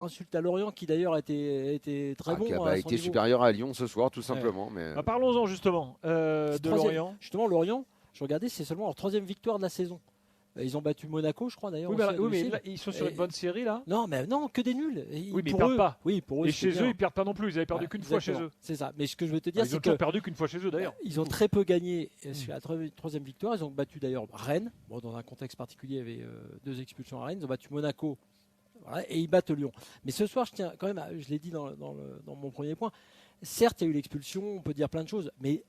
insulte à Lorient qui d'ailleurs était très bon. Qui à a son été niveau. supérieur à Lyon ce soir, tout simplement. Mais... Parlons-en justement de Lorient. Justement, Lorient, je regardais, c'est seulement leur 3e victoire de la saison. Ils ont battu Monaco, je crois d'ailleurs. Oui, mais là, ils sont sur une bonne série là. Non, mais non, que des nuls. Oui, mais ils perdent pas. Oui, pour eux. Et chez eux, ils perdent pas non plus. Ils avaient perdu qu'une fois chez eux. C'est ça. Mais ce que je veux te dire, c'est qu'ils ont perdu qu'une fois chez eux d'ailleurs. Ils ont très peu gagné sur la 3e victoire. Ils ont battu d'ailleurs Rennes. Bon, dans un contexte particulier, il y avait 2 expulsions à Rennes. Ils ont battu Monaco. Voilà, et ils battent Lyon. Mais ce soir, je tiens quand même, je l'ai dit dans mon premier point. Certes, il y a eu l'expulsion. On peut dire plein de choses, mais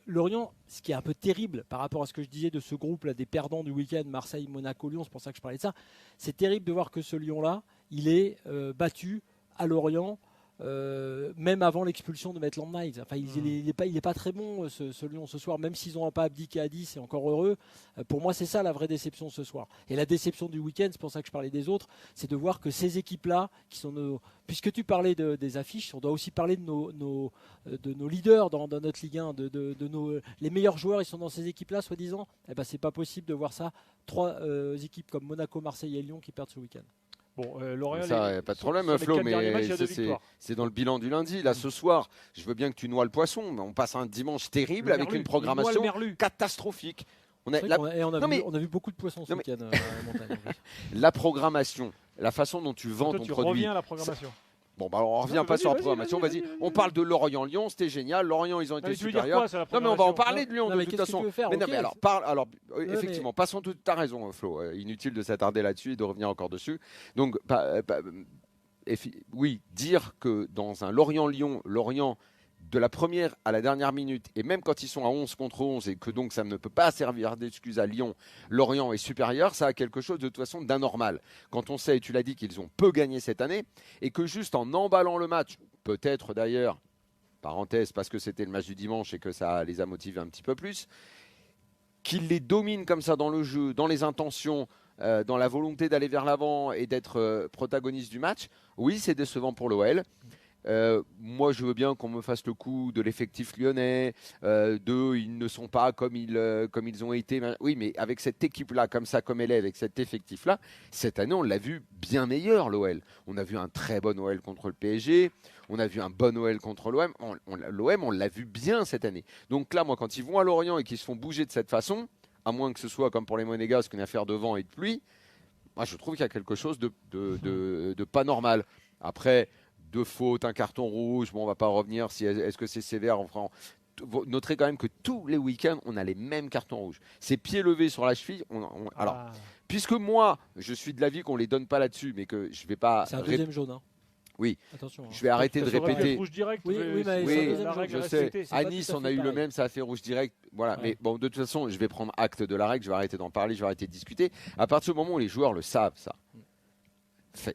Lorient, ce qui est un peu terrible par rapport à ce que je disais de ce groupe-là des perdants du week-end, Marseille, Monaco, Lyon, c'est pour ça que je parlais de ça, c'est terrible de voir que ce Lyon-là, il est battu à Lorient, même avant l'expulsion de Maitland Niles. Enfin, il est pas très bon ce Lyon ce soir, même s'ils n'ont pas abdiqué à 10, c'est encore heureux. Pour moi, c'est ça la vraie déception ce soir. Et la déception du week-end, c'est pour ça que je parlais des autres, c'est de voir que ces équipes-là, qui sont puisque tu parlais des affiches, on doit aussi parler de nos leaders dans notre Ligue 1, les meilleurs joueurs, ils sont dans ces équipes-là, soi-disant. Eh ben, c'est pas possible de voir ça. 3 équipes comme Monaco, Marseille et Lyon qui perdent ce week-end. Bon, Lorient, ça, pas de problème, Flo, mais c'est dans le bilan du lundi. Là, ce soir, je veux bien que tu noies le poisson, mais on passe un dimanche terrible avec une programmation catastrophique. On a vu beaucoup de poissons ce week-end à la montagne. La programmation, la façon dont tu vends ton produit. Tu reviens à la programmation. Bon, bah, on revient pas sur la programmation. Vas-y. On parle de Lorient-Lyon, c'était génial. Lorient, ils ont été supérieurs. Non, mais on va en parler de Lyon de toute façon. Mais alors, effectivement, passons tout. T'as raison, Flo. Inutile de s'attarder là-dessus et de revenir encore dessus. Donc, oui, dire que dans un Lorient-Lyon, Lorient de la première à la dernière minute, et même quand ils sont à 11 contre 11, et que donc ça ne peut pas servir d'excuse à Lyon, Lorient est supérieur, ça a quelque chose de toute façon d'anormal. Quand on sait, et tu l'as dit, qu'ils ont peu gagné cette année, et que juste en emballant le match, peut-être d'ailleurs, parenthèse, parce que c'était le match du dimanche et que ça les a motivés un petit peu plus, qu'ils les dominent comme ça dans le jeu, dans les intentions, dans la volonté d'aller vers l'avant et d'être protagoniste du match, oui, c'est décevant pour l'OL. Moi, je veux bien qu'on me fasse le coup de l'effectif lyonnais, ils ne sont pas comme ils ont été. Oui, mais avec cette équipe-là, comme ça, comme elle est, avec cet effectif-là, cette année, on l'a vu bien meilleur, l'OL. On a vu un très bon OL contre le PSG, on a vu un bon OL contre l'OM. L'OM, on l'a vu bien cette année. Donc là, moi, quand ils vont à Lorient et qu'ils se font bouger de cette façon, à moins que ce soit comme pour les Monégasques, une affaire de vent et de pluie, moi, je trouve qu'il y a quelque chose de pas normal. Après, 2 fautes, un carton rouge, bon, on va pas revenir si est-ce que c'est sévère. Enfin, notez quand même que tous les week-ends, on a les mêmes cartons rouges. C'est pieds levés sur la cheville. Alors, puisque moi, je suis de l'avis qu'on les donne pas là-dessus, mais que je vais pas. C'est un deuxième jaune. Hein. Oui, attention, je vais arrêter de répéter. Rouge direct, oui, mais je sais. À Nice, on a eu le même, ça a fait rouge direct. Voilà. Ouais. Mais bon, de toute façon, je vais prendre acte de la règle, je vais arrêter d'en parler, je vais arrêter de discuter. À partir du moment où les joueurs le savent, ça.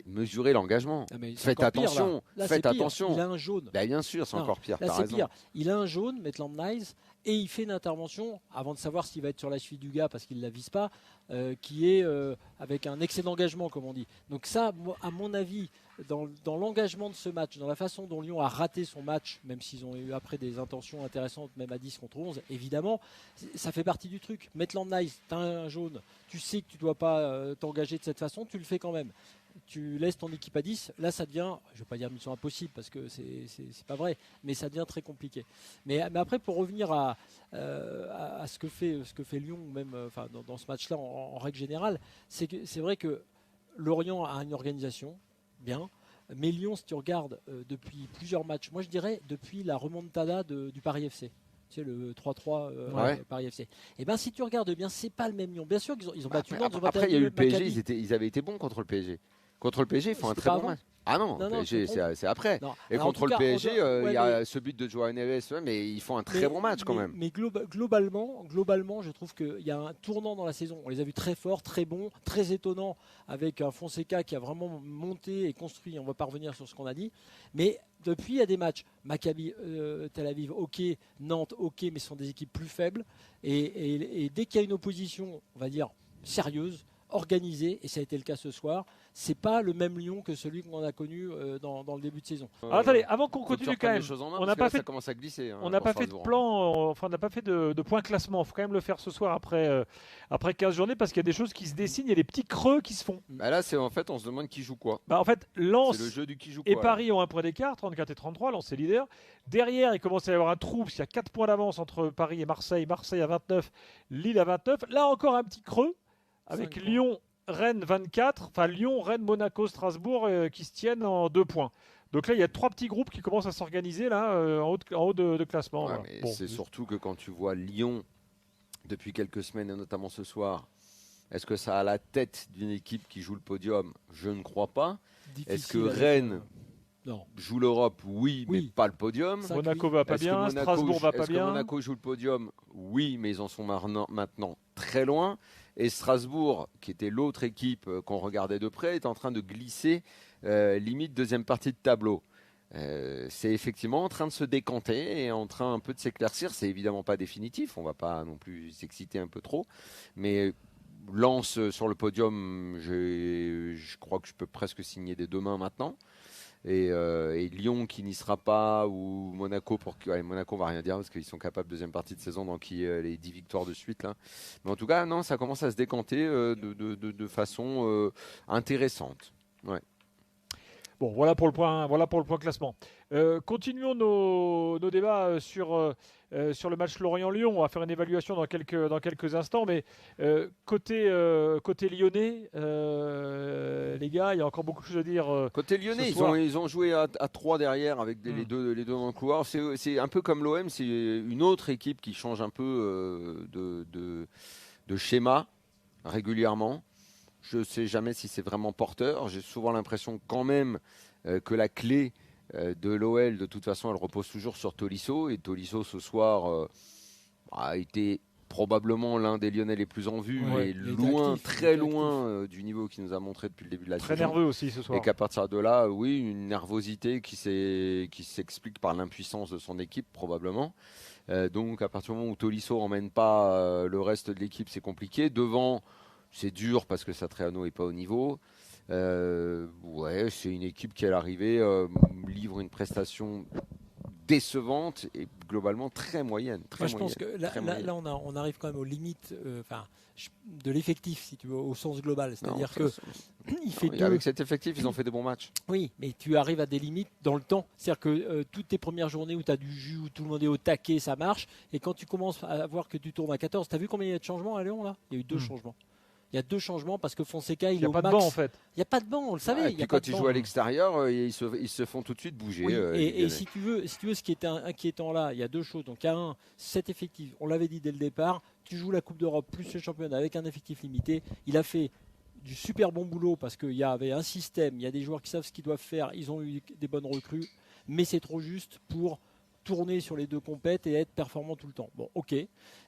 Mesurez l'engagement. Faites attention. Faites attention. Il a un jaune. Bah, bien sûr, c'est encore pire. Là, c'est pire. Il a un jaune, Maitland Niles, et il fait une intervention avant de savoir s'il va être sur la cheville du gars parce qu'il ne la vise pas, qui est avec un excès d'engagement, comme on dit. Donc ça, à mon avis, dans l'engagement de ce match, dans la façon dont Lyon a raté son match, même s'ils ont eu après des intentions intéressantes, même à 10 contre 11, évidemment, ça fait partie du truc. Maitland Niles, tu as un jaune, tu sais que tu ne dois pas t'engager de cette façon, tu le fais quand même. Tu laisses ton équipe à 10, là ça devient, je ne vais pas dire mission impossible parce que c'est pas vrai, mais ça devient très compliqué. Mais après, pour revenir à ce que fait Lyon, même dans ce match-là en règle générale, c'est vrai que Lorient a une organisation, bien, mais Lyon, si tu regardes depuis plusieurs matchs, moi je dirais depuis la remontada du Paris FC. Tu sais, le 3-3 Paris FC. Et bien, si tu regardes bien, c'est pas le même Lyon. Bien sûr qu'ils ont battu Nantes. Après, il y a eu le PSG, ils avaient été bons contre le PSG. Contre le PSG, ils font un très bon match. Ah non, le PSG, c'est après. Non. Et alors, contre le PSG, il y a ce but de Joao Neves, mais ils font un très bon match quand même. Mais globalement, je trouve qu'il y a un tournant dans la saison. On les a vus très forts, très bons, très étonnants, avec un Fonseca qui a vraiment monté et construit. On ne va pas revenir sur ce qu'on a dit. Mais depuis, il y a des matchs. Maccabi, Tel Aviv, ok. Nantes, ok, mais ce sont des équipes plus faibles. Et dès qu'il y a une opposition, on va dire, sérieuse, organisé, et ça a été le cas ce soir. C'est pas le même Lyon que celui qu'on a connu dans le début de saison. Alors, attendez, avant qu'on Faut continue que tu quand reprennes même, les choses en main, on parce n'a que pas là, fait ça commence à glisser. on n'a pas fait de plan, enfin on n'a pas fait de point classement. Il faut quand même le faire ce soir après 15 journées parce qu'il y a des choses qui se dessinent, il y a des petits creux qui se font. Bah là, c'est en fait, on se demande qui joue quoi. En fait, Lens C'est le jeu du qui joue et quoi. Paris ont un point d'écart, 34 et 33, Lens est leader. Derrière, il commence à y avoir un trou parce qu'il y a 4 points d'avance entre Paris et Marseille. Marseille à 29, Lille à 29. Là encore un petit creux avec 5 Lyon, Rennes 24, enfin Lyon, Rennes, Monaco, Strasbourg qui se tiennent en 2 points. Donc là, il y a 3 petits groupes qui commencent à s'organiser là en haut de classement. Ouais, Voilà. mais Bon. c'est surtout que quand tu vois Lyon depuis quelques semaines et notamment ce soir, est-ce que ça a la tête d'une équipe qui joue le podium? Je ne crois pas. Est-ce que Difficile avec, Rennes non. joue l'Europe? Oui, mais Oui. pas le podium. Ça, Monaco va pas Est-ce que bien, Monaco Strasbourg va pas est-ce que bien. Monaco joue le podium? Oui, mais ils en sont maintenant très loin. Et Strasbourg, qui était l'autre équipe qu'on regardait de près, est en train de glisser limite deuxième partie de tableau. C'est effectivement en train de se décanter et en train un peu de s'éclaircir. C'est évidemment pas définitif, on va pas non plus s'exciter un peu trop. Mais Lens sur le podium, je crois que je peux presque signer des 2 mains maintenant. Et Lyon qui n'y sera pas, ou Monaco, Monaco on va rien dire parce qu'ils sont capables deuxième partie de saison d'enquiller les 10 victoires de suite là. Mais en tout cas non, ça commence à se décanter de façon intéressante. Ouais. Bon, voilà pour le point classement. Continuons nos débats sur le match Lorient-Lyon. On va faire une évaluation dans quelques instants. Mais côté lyonnais, les gars, il y a encore beaucoup de choses à dire. Côté lyonnais, soir. ils ont joué à 3 derrière avec les deux dans le couloir. C'est un peu comme l'OM, c'est une autre équipe qui change un peu de schéma régulièrement. Je ne sais jamais si c'est vraiment porteur. J'ai souvent l'impression quand même que la clé de l'OL, de toute façon, elle repose toujours sur Tolisso. Et Tolisso, ce soir, a été probablement l'un des Lyonnais les plus en vue, Ouais, et il était loin, actif, très il était loin du niveau qu'il nous a montré depuis le début de la Très saison. nerveux aussi ce soir. Et qu'à partir de là, oui, une nervosité qui s'explique par l'impuissance de son équipe, probablement. Donc, à partir du moment où Tolisso n'emmène pas le reste de l'équipe, c'est compliqué. Devant, c'est dur parce que Satriano n'est pas au niveau. Ouais, c'est une équipe qui, à l'arrivée, livre une prestation décevante et globalement très moyenne. Moi, je pense que là, on arrive quand même aux limites de l'effectif, si tu veux, au sens global. C'est-à-dire que il fait deux. Avec cet effectif, ils ont fait des bons matchs. Oui, mais tu arrives à des limites dans le temps. C'est-à-dire que toutes tes premières journées où tu as du jus, où tout le monde est au taquet, ça marche. Et quand tu commences à voir que tu tournes à 14, tu as vu combien il y a de changements à Lyon là? Il y a eu 2 changements. Il y a 2 changements parce que Fonseca, il est au max. Il n'y a pas de banc en fait. Il n'y a pas de banc, on le savait. Et puis quand ils jouent à l'extérieur, ils se font tout de suite bouger. Oui, et si tu veux, ce qui était inquiétant là, il y a 2 choses. Donc, il y a cet effectif, on l'avait dit dès le départ, tu joues la Coupe d'Europe plus le championnat avec un effectif limité. Il a fait du super bon boulot parce qu'il y avait un système, il y a des joueurs qui savent ce qu'ils doivent faire, ils ont eu des bonnes recrues, mais c'est trop juste pour tourner sur les 2 compètes et être performant tout le temps. Bon, ok.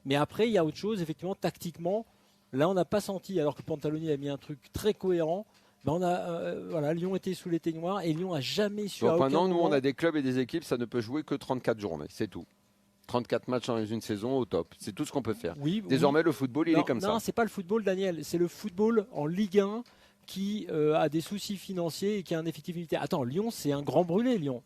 Mais après, il y a autre chose, effectivement, tactiquement. Là, on n'a pas senti, alors que Pantaloni a mis un truc très cohérent. Ben Lyon était sous les teignoirs et Lyon n'a jamais su. Donc maintenant, nous, on a des clubs et des équipes, ça ne peut jouer que 34 journées, c'est tout. 34 matchs dans une saison au top, c'est tout ce qu'on peut faire. Oui, Désormais, le football, il est comme ça. Non, c'est pas le football, Daniel. C'est le football en Ligue 1 qui a des soucis financiers et qui a un effectif limité. Attends, Lyon, c'est un grand brûlé, Lyon,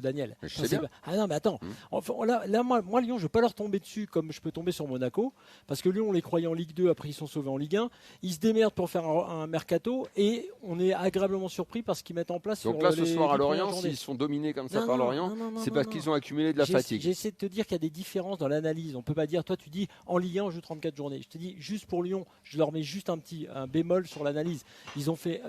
Daniel. Je sais bien. Ah non, mais attends. Enfin, là, moi, Lyon, je ne vais pas leur tomber dessus comme je peux tomber sur Monaco, parce que Lyon, on les croyait en Ligue 2, après ils sont sauvés en Ligue 1. Ils se démerdent pour faire un mercato et on est agréablement surpris par ce qu'ils mettent en place. Donc là, ce soir à Lorient, s'ils sont dominés comme ça par Lorient, c'est parce qu'ils ont accumulé de la fatigue. J'essaie de te dire qu'il y a des différences dans l'analyse. On ne peut pas dire, toi, tu dis en Ligue 1, on joue 34 journées. Je te dis, juste pour Lyon, je leur mets juste un bémol sur l'analyse. Ils ont fait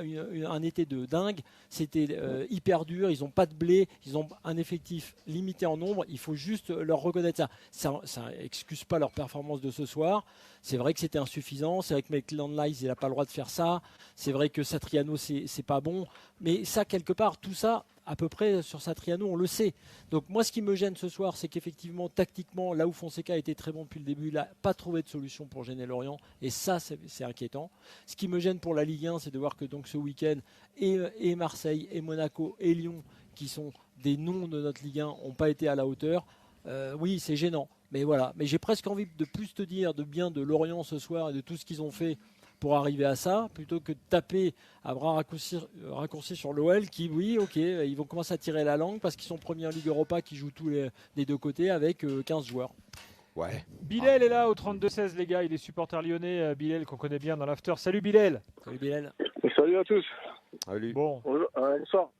un été de dingue, c'était hyper dur, ils n'ont pas de blé, ils ont un effectif limité en nombre, il faut juste leur reconnaître ça. Ça n'excuse pas leur performance de ce soir, c'est vrai que c'était insuffisant, c'est vrai que Maitland Niles il n'a pas le droit de faire ça, c'est vrai que Satriano c'est pas bon, mais ça quelque part, tout ça, à peu près sur Satriano, on le sait. Donc moi ce qui me gêne ce soir, c'est qu'effectivement, tactiquement, là où Fonseca a été très bon depuis le début, il n'a pas trouvé de solution pour gêner Lorient, et ça c'est inquiétant. Ce qui me gêne pour la Ligue 1, c'est de voir que donc ce week-end, et Marseille, et Monaco, et Lyon, qui sont des noms de notre Ligue 1, n'ont pas été à la hauteur. Oui, c'est gênant. Mais voilà. Mais j'ai presque envie de plus te dire de bien de Lorient ce soir et de tout ce qu'ils ont fait pour arriver à ça, plutôt que de taper à bras raccourcis sur l'OL qui, oui, ok, ils vont commencer à tirer la langue parce qu'ils sont premiers en Ligue Europa, qui jouent tous les deux côtés avec 15 joueurs. Ouais. Bilal est là au 32-16, les gars. Il est supporter lyonnais. Bilal, qu'on connaît bien dans l'after. Salut Bilal. Salut Bilal. Salut à tous. Salut. Bon. Bonsoir.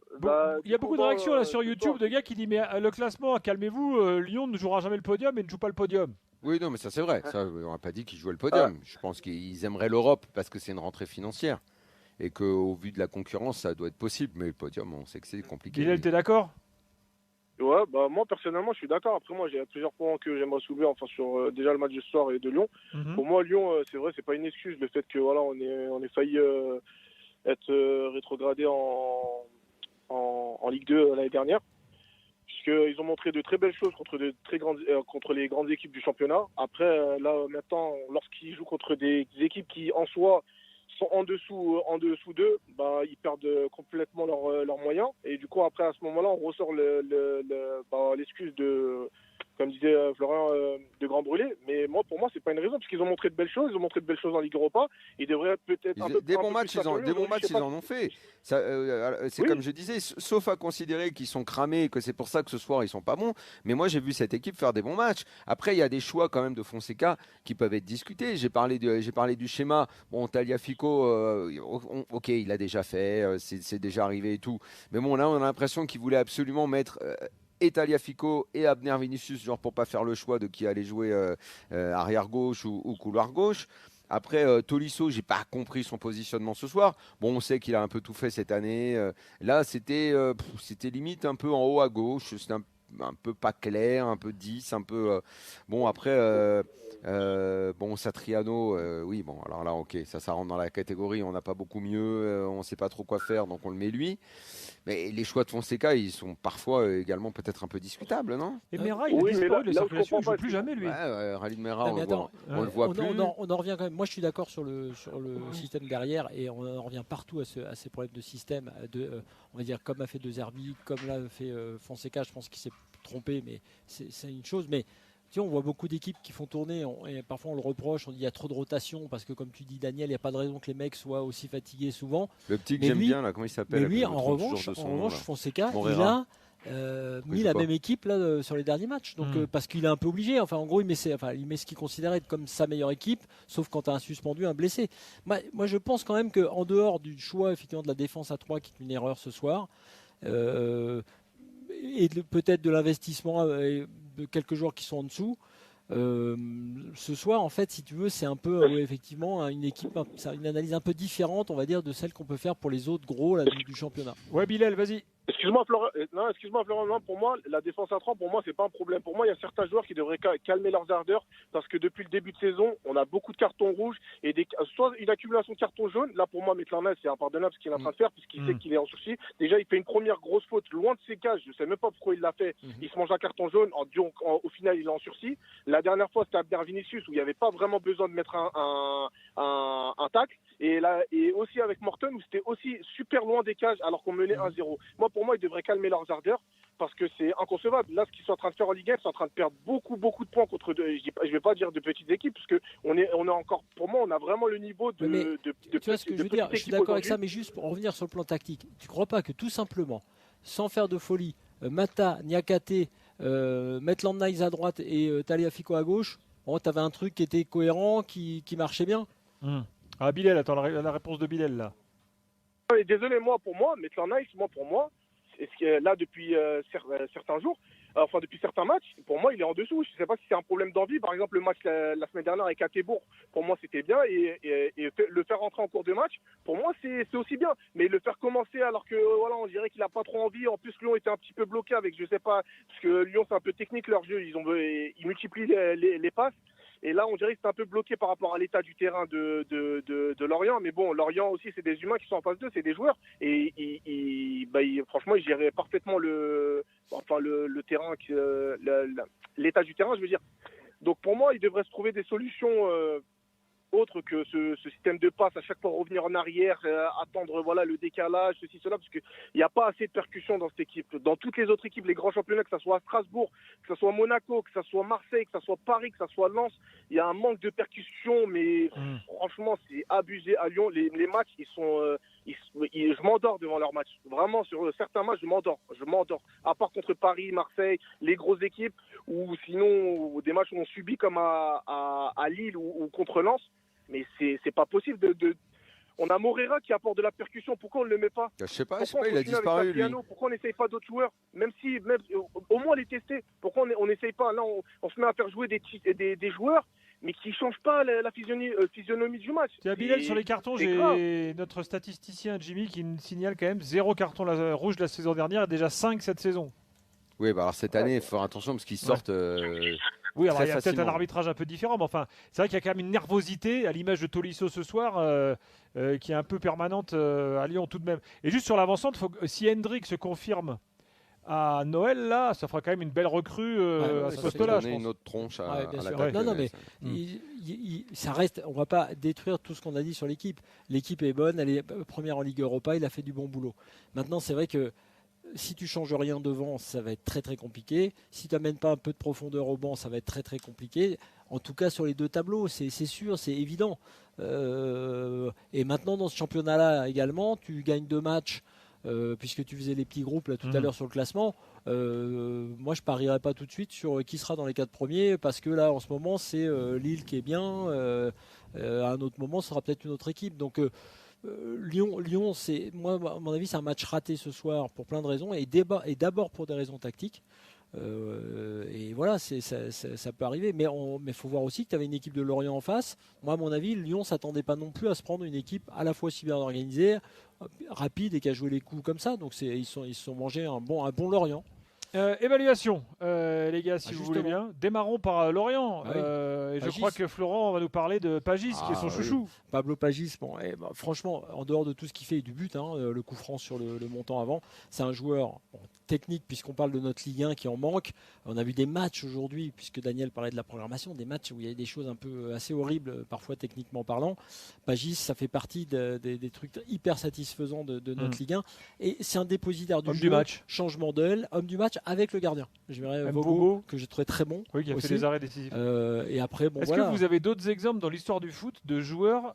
Il y a beaucoup de réactions là sur YouTube de gars qui disent mais le classement, calmez-vous, Lyon ne jouera jamais le podium et ne joue pas le podium. Oui, non, mais ça c'est vrai. Ça, on n'a pas dit qu'ils jouaient le podium. Je pense qu'ils aimeraient l'Europe parce que c'est une rentrée financière et qu'au vu de la concurrence, ça doit être possible. Mais le podium, on sait que c'est compliqué. Bilal, t'es d'accord? Ouais, bah moi personnellement je suis d'accord. Après moi j'ai plusieurs points que j'aimerais soulever, enfin sur déjà le match de ce soir et de Lyon. Pour moi Lyon c'est vrai, c'est pas une excuse le fait que voilà on est failli être rétrogradé en Ligue 2 l'année dernière, puisqu'ils ont montré de très belles choses contre les grandes équipes du championnat. Après là maintenant lorsqu'ils jouent contre des équipes qui en soi sont en dessous d'eux, bah, ils perdent complètement leurs moyens. Et du coup, après, à ce moment-là, on ressort l'excuse de, comme disait Florian, de Grand Brûlé. Mais moi, pour moi, c'est pas une raison, parce qu'ils ont montré de belles choses. Ils ont montré de belles choses en Ligue Europa. Ils devraient peut-être des bons matchs, ils en ont fait. C'est comme je disais, sauf à considérer qu'ils sont cramés et que c'est pour ça que ce soir, ils sont pas bons. Mais moi, j'ai vu cette équipe faire des bons matchs. Après, il y a des choix quand même de Fonseca qui peuvent être discutés. J'ai parlé du schéma. Bon, Tagliafico, ok, il l'a déjà fait, c'est déjà arrivé et tout. Mais bon, là, on a l'impression qu'il voulait absolument mettre et Tagliafico et Abner Vinicius, genre pour pas faire le choix de qui allait jouer arrière gauche ou couloir gauche. Après, Tolisso, j'ai pas compris son positionnement ce soir. Bon, on sait qu'il a un peu tout fait cette année. Là, c'était limite un peu en haut à gauche. C'était un peu pas clair, un peu 10, un peu... Bon, après, Satriano, oui, bon, alors là, ok, ça rentre dans la catégorie, on n'a pas beaucoup mieux, on sait pas trop quoi faire, donc on le met lui. Mais les choix de Fonseca, ils sont parfois également peut-être un peu discutables, non? Et Mera, il a disparu de la circulation, il ne joue plus jamais, lui. Rallye de Mera, on le voit plus. On en revient quand même. Moi, je suis d'accord sur le système derrière, et on en revient partout à ces problèmes de système. On va dire, comme a fait De Zerbi, comme l'a fait Fonseca, je pense qu'il s'est trompé, mais c'est une chose. Mais on voit beaucoup d'équipes qui font tourner, et parfois on le reproche, on dit il y a trop de rotation, parce que comme tu dis Daniel, il n'y a pas de raison que les mecs soient aussi fatigués souvent. Le petit que j'aime bien, là, comment il s'appelle? Mais lui, en revanche, Fonseca, il a mis la même équipe là, sur les derniers matchs, donc parce qu'il est un peu obligé. Enfin, en gros, il met ce qu'il considère être comme sa meilleure équipe, sauf quand tu as un suspendu, un blessé. Moi, je pense quand même qu'en dehors du choix effectivement de la défense à 3, qui est une erreur ce soir, et peut-être de l'investissement de quelques joueurs qui sont en dessous. Ce soir, en fait, si tu veux, c'est un peu effectivement une équipe, une analyse un peu différente, on va dire, de celle qu'on peut faire pour les autres gros là, du championnat. Ouais, Bilal, vas-y. Excuse-moi Florent, non, pour moi, la défense à 3, pour moi, c'est pas un problème. Pour moi, il y a certains joueurs qui devraient calmer leurs ardeurs, parce que depuis le début de saison, on a beaucoup de cartons rouges et soit une accumulation de cartons jaunes. Là, pour moi, Maitland-Niles, c'est impardonnable ce qu'il est en train de faire, puisqu'il sait qu'il est en souci. Déjà, il fait une première grosse faute loin de ses cages. Je sais même pas pourquoi il l'a fait. Il se mange un carton jaune. Au final, il est en sursis. La dernière fois, c'était Abner Vinicius, où il n'y avait pas vraiment besoin de mettre un tacle. Et aussi avec Morton, où c'était aussi super loin des cages, alors qu'on menait 1-0. Pour moi, ils devraient calmer leurs ardeurs, parce que c'est inconcevable. Là, ce qu'ils sont en train de faire en Ligue 1, ils sont en train de perdre beaucoup de points contre je vais pas dire de petites équipes, parce que on est encore, pour moi, on a vraiment le niveau de tu vois ce que je veux dire. Je suis d'accord avec ça, mais juste pour revenir sur le plan tactique, tu crois pas que tout simplement, sans faire de folie, Mata, Niakate, Maitland-Niles à droite et Tagliafico à gauche, tu avais un truc qui était cohérent, qui marchait bien? Ah, Bilal, attends, la réponse de Bilal là. Désolé, Maitland-Niles, pour moi, là depuis certains jours, depuis certains matchs, pour moi il est en dessous. Je ne sais pas si c'est un problème d'envie. Par exemple, le match la semaine dernière avec Atebourg, pour moi c'était bien, et le faire rentrer en cours de match, pour moi c'est aussi bien. Mais le faire commencer alors que on dirait qu'il n'a pas trop envie. En plus, Lyon était un petit peu bloqué avec, je sais pas, parce que Lyon c'est un peu technique leur jeu, ils multiplient les passes. Et là, on dirait que c'est un peu bloqué par rapport à l'état du terrain de Lorient. Mais bon, Lorient aussi, c'est des humains qui sont en face d'eux, c'est des joueurs. Et franchement, ils géraient parfaitement le terrain, l'état du terrain, je veux dire. Donc pour moi, ils devraient se trouver des solutions autre que ce système de passe, à chaque fois revenir en arrière, attendre voilà, le décalage, ceci, cela, parce qu'il n'y a pas assez de percussion dans cette équipe. Dans toutes les autres équipes, les grands championnats, que ce soit à Strasbourg, que ce soit Monaco, que ce soit Marseille, que ce soit Paris, que ce soit Lens, il y a un manque de percussion, mais franchement, c'est abusé à Lyon. Les matchs, je m'endors devant leurs matchs. Vraiment, sur certains matchs, je m'endors. À part contre Paris, Marseille, les grosses équipes, ou sinon des matchs où on subit comme à Lille ou contre Lens. Mais c'est pas possible On a Moreira qui apporte de la percussion. Pourquoi on ne le met pas? Je sais pas, Pourquoi il a disparu lui. Pourquoi on n'essaye pas d'autres joueurs? Même au moins les tester. Pourquoi on n'essaye pas? Là, on se met à faire jouer des joueurs, mais qui ne changent pas la physionomie du match. Tiens, Bilal, sur les cartons, j'ai notre statisticien Jimmy qui me signale quand même 0 carton rouge la saison dernière et déjà 5 cette saison. Oui, alors cette année, il faut faire attention parce qu'ils sortent. Oui, alors il y a peut-être facilement. un arbitrage un peu différent, mais enfin, c'est vrai qu'il y a quand même une nervosité à l'image de Tolisso ce soir qui est un peu permanente à Lyon tout de même. Et juste sur l'avancante, si Hendrick se confirme à Noël, là, ça fera quand même une belle recrue à ce poste-là. Je pense. Une autre tronche à l'attaque. Ouais. Non, mais ça reste. On ne va pas détruire tout ce qu'on a dit sur l'équipe. L'équipe est bonne, elle est première en Ligue Europa, il a fait du bon boulot. Maintenant, c'est vrai que si tu changes rien devant, ça va être très très compliqué. Si tu n'amènes pas un peu de profondeur au banc, ça va être très très compliqué. En tout cas sur les deux tableaux, c'est sûr, c'est évident. Et maintenant dans ce championnat-là également, tu gagnes 2 matchs, puisque tu faisais les petits groupes là, tout à l'heure sur le classement. Moi je parierais pas tout de suite sur qui sera dans les 4 premiers, parce que là en ce moment c'est Lille qui est bien. À un autre moment, ce sera peut-être une autre équipe. Donc Lyon, c'est, moi, à mon avis, c'est un match raté ce soir pour plein de raisons, et d'abord pour des raisons tactiques. Et voilà, ça peut arriver, mais il faut voir aussi que tu avais une équipe de Lorient en face. Moi, à mon avis, Lyon s'attendait pas non plus à se prendre une équipe à la fois si bien organisée, rapide et qui a joué les coups comme ça. Donc ils se sont mangés un bon Lorient. Évaluation, les gars, si vous voulez bien. Démarrons par Lorient. Ah oui. Et je Pagis. crois que Florent va nous parler de Pagis, qui est son chouchou. Pablo Pagis, franchement, en dehors de tout ce qu'il fait et du but, le coup franc sur le montant avant, c'est un joueur technique, puisqu'on parle de notre Ligue 1 qui en manque. On a vu des matchs aujourd'hui, puisque Daniel parlait de la programmation, des matchs où il y a des choses un peu assez horribles, parfois techniquement parlant. Pagis, ça fait partie des trucs hyper satisfaisants de notre Ligue 1. Et c'est un dépositaire du Homme jeu, du match. changement d'aile, homme du match avec le gardien. Je dirais Mbogo, Vogo, que j'ai trouvé très bon. Oui, qui a aussi. fait des arrêts décisifs. Et après, Est-ce que vous avez d'autres exemples dans l'histoire du foot de joueurs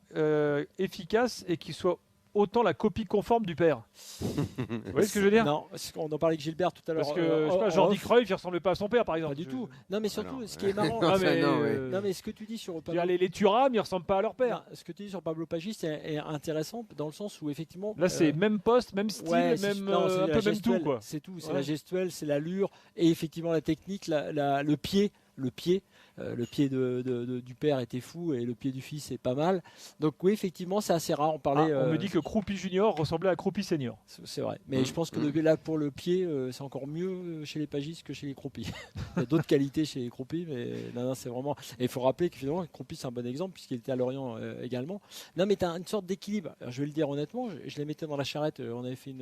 efficaces et qui soient autant la copie conforme du père? Vous voyez ce que je veux dire? Non, on en parlait avec Gilbert tout à l'heure. Parce que je sais pas, Jordi Cruyff, il ressemblait pas à son père, par exemple. Pas du tout. Non, mais surtout, Alors, ce qui est marrant. Non, mais ce que tu dis sur Je veux dire, les Thuram, ils ressemblent pas à leur père. ce que tu dis sur Pablo Pagis est intéressant dans le sens où effectivement. Là, c'est même poste, même style, ouais, même c'est un la peu même gestuelle, tout, quoi. C'est tout. C'est Ouais. la gestuelle, c'est l'allure et effectivement la technique, le pied. Le pied du père était fou et le pied du fils est pas mal. Donc oui, effectivement, c'est assez rare. On me dit que Croupi Junior ressemblait à Croupi Senior. C'est vrai. Mais je pense que là, pour le pied, c'est encore mieux chez les Pagis que chez les Croupis. Il y a d'autres qualités chez les Croupis, mais non, c'est vraiment. Et il faut rappeler que finalement, Croupi, c'est un bon exemple puisqu'il était à Lorient également. Non, mais tu as une sorte d'équilibre. Alors, je vais le dire honnêtement, je les mettais dans la charrette. On avait fait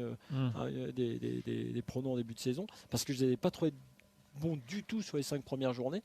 des pronos en début de saison parce que je n'avais pas trouvé bon du tout sur les 5 premières journées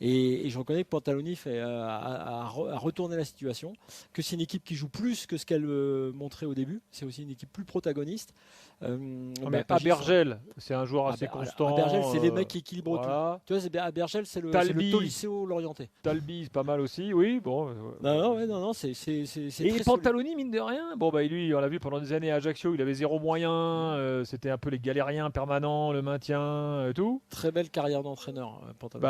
et je reconnais que Pantaloni a retourné la situation, que c'est une équipe qui joue plus que ce qu'elle montrait au début, c'est aussi une équipe plus protagoniste. Mais Abergel, c'est un joueur assez constant. Abergel, c'est les mecs qui équilibrent voilà. tout. Tu vois, Abergel, c'est le Tolisso l'orienté. Talbi, c'est pas mal aussi, oui. Bon. Non, c'est et très Pantaloni, mine de rien, lui, on l'a vu pendant des années à Ajaccio, il avait 0 moyen, c'était un peu les galériens permanents, le maintien et tout. Très belle carrière d'entraîneur, Pantaloni.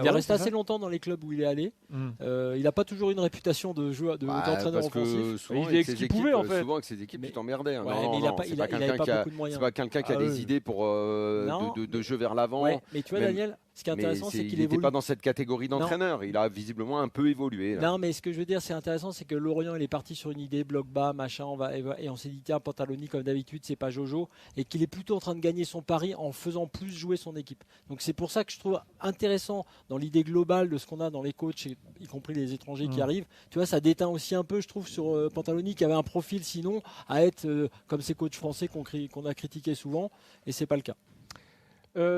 Il est resté assez longtemps dans les clubs où il est allé. Il n'a pas toujours une réputation d'entraîneur offensif. Souvent, il faisait ce qu'il pouvait, en fait. Souvent, avec ses équipes, tu t'emmerdais. Il n'avait pas beaucoup de moyens. C'est pas quelqu'un qui a des idées pour de jeu vers l'avant. Ouais, mais tu vois, Daniel, ce qui est intéressant, c'est qu'il n'était pas dans cette catégorie d'entraîneur. Il a visiblement un peu évolué. Là. Non, mais ce que je veux dire, c'est intéressant, c'est que Lorient, il est parti sur une idée bloc bas, machin, et on s'est dit tiens, Pantaloni, comme d'habitude, c'est pas Jojo, et qu'il est plutôt en train de gagner son pari en faisant plus jouer son équipe. Donc c'est pour ça que je trouve intéressant dans l'idée globale de ce qu'on a dans les coachs, y compris les étrangers qui arrivent. Tu vois, ça déteint aussi un peu, je trouve, sur Pantaloni, qui avait un profil sinon à être comme ces coachs français qu'on a critiqué souvent, et c'est pas le cas.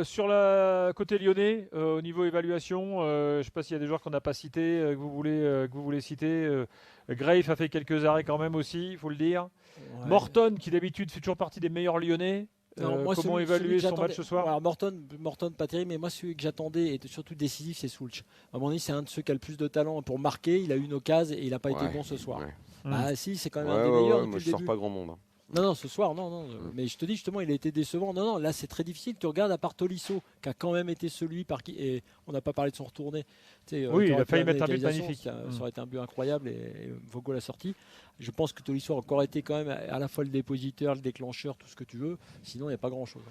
Sur la côté lyonnais, au niveau évaluation, je ne sais pas s'il y a des joueurs qu'on n'a pas cités, que vous voulez citer. Grafe a fait quelques arrêts quand même aussi, il faut le dire. Ouais. Morton, qui d'habitude fait toujours partie des meilleurs lyonnais. Non, moi, Comment celui évaluer que son j'attendais- match ce soir? Alors, Morton, pas terrible, mais moi, celui que j'attendais et surtout décisif, c'est Soulch. À mon avis, c'est un de ceux qui a le plus de talent pour marquer. Il a eu une occasion et il n'a pas été Ouais, bon ce soir. ouais. Ah, si, c'est quand même Ouais, un des ouais, meilleurs ouais, depuis moi le je sors début. pas grand monde. Non, ce soir, non. Mais je te dis justement, il a été décevant. Non, là, c'est très difficile. Tu regardes à part Tolisso, qui a quand même été celui par qui. Et on n'a pas parlé de son retourné. Tu sais, Oui, qui il aurait a failli pu mettre un but amener l'égalisation, magnifique. Ça aurait été un but incroyable et Vogel l'a sorti. Je pense que Tolisso a encore été quand même à la fois le dépositeur, le déclencheur, tout ce que tu veux. Sinon, il n'y a pas grand-chose.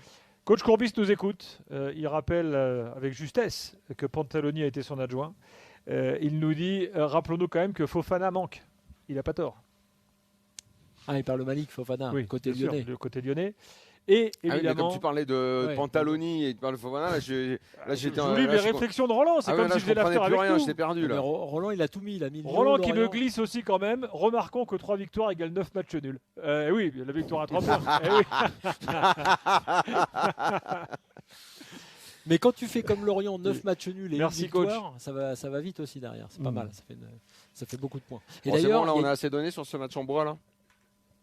Coach Courbis nous écoute. Il rappelle avec justesse que Pantaloni a été son adjoint. Il nous dit, rappelons-nous quand même que Fofana manque. Il n'a pas tort. Ah, il parle Malik Fofana, Oui, côté bien sûr, lyonnais. le côté lyonnais. Et Ah oui, mais évidemment, comme tu parlais de Ouais. Pantaloni et tu parles de Fofana, là je j'étais vous livre les réflexions de Roland. C'est Ah ouais, comme là, si je je faisais comprenais l'after plus avec rien, nous. j'étais perdu Mais là. Roland, il a tout mis. Il a mis Lyon, Roland qui me Lorient. glisse aussi quand même. Remarquons que 3 victoires égale 9 matchs nuls. Oui, la victoire à 3 points. Eh oui. Mais quand tu fais comme Lorient, 9 matchs nuls et Merci, une victoire, ça va vite aussi derrière. C'est pas mal. Ça fait beaucoup de points. Et Bon, c'est d'ailleurs, bon, là il y on a- a assez donné sur ce match en bois là.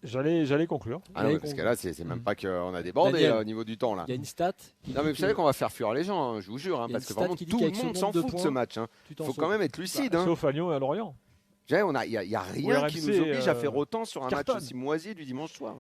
J'allais conclure. Ah non, Ouais, mais parce que là c'est même pas qu'on a débordé Daniel. au niveau du temps là. il y a une stat. qui Non dit mais vous que savez qu'on va faire fuir les gens, hein, je vous jure, hein, Il y a parce une que stat vraiment qui dit tout le qu'avec ce monde s'en nombre de fout de ce points, match. Hein. tu t'en Faut sauves. quand même être lucide. Hein. Sauf à Lyon et à Lorient. Il n'y a rien qui Pour nous oblige à RMC, faire autant sur un match cartonne. aussi moisi du dimanche soir.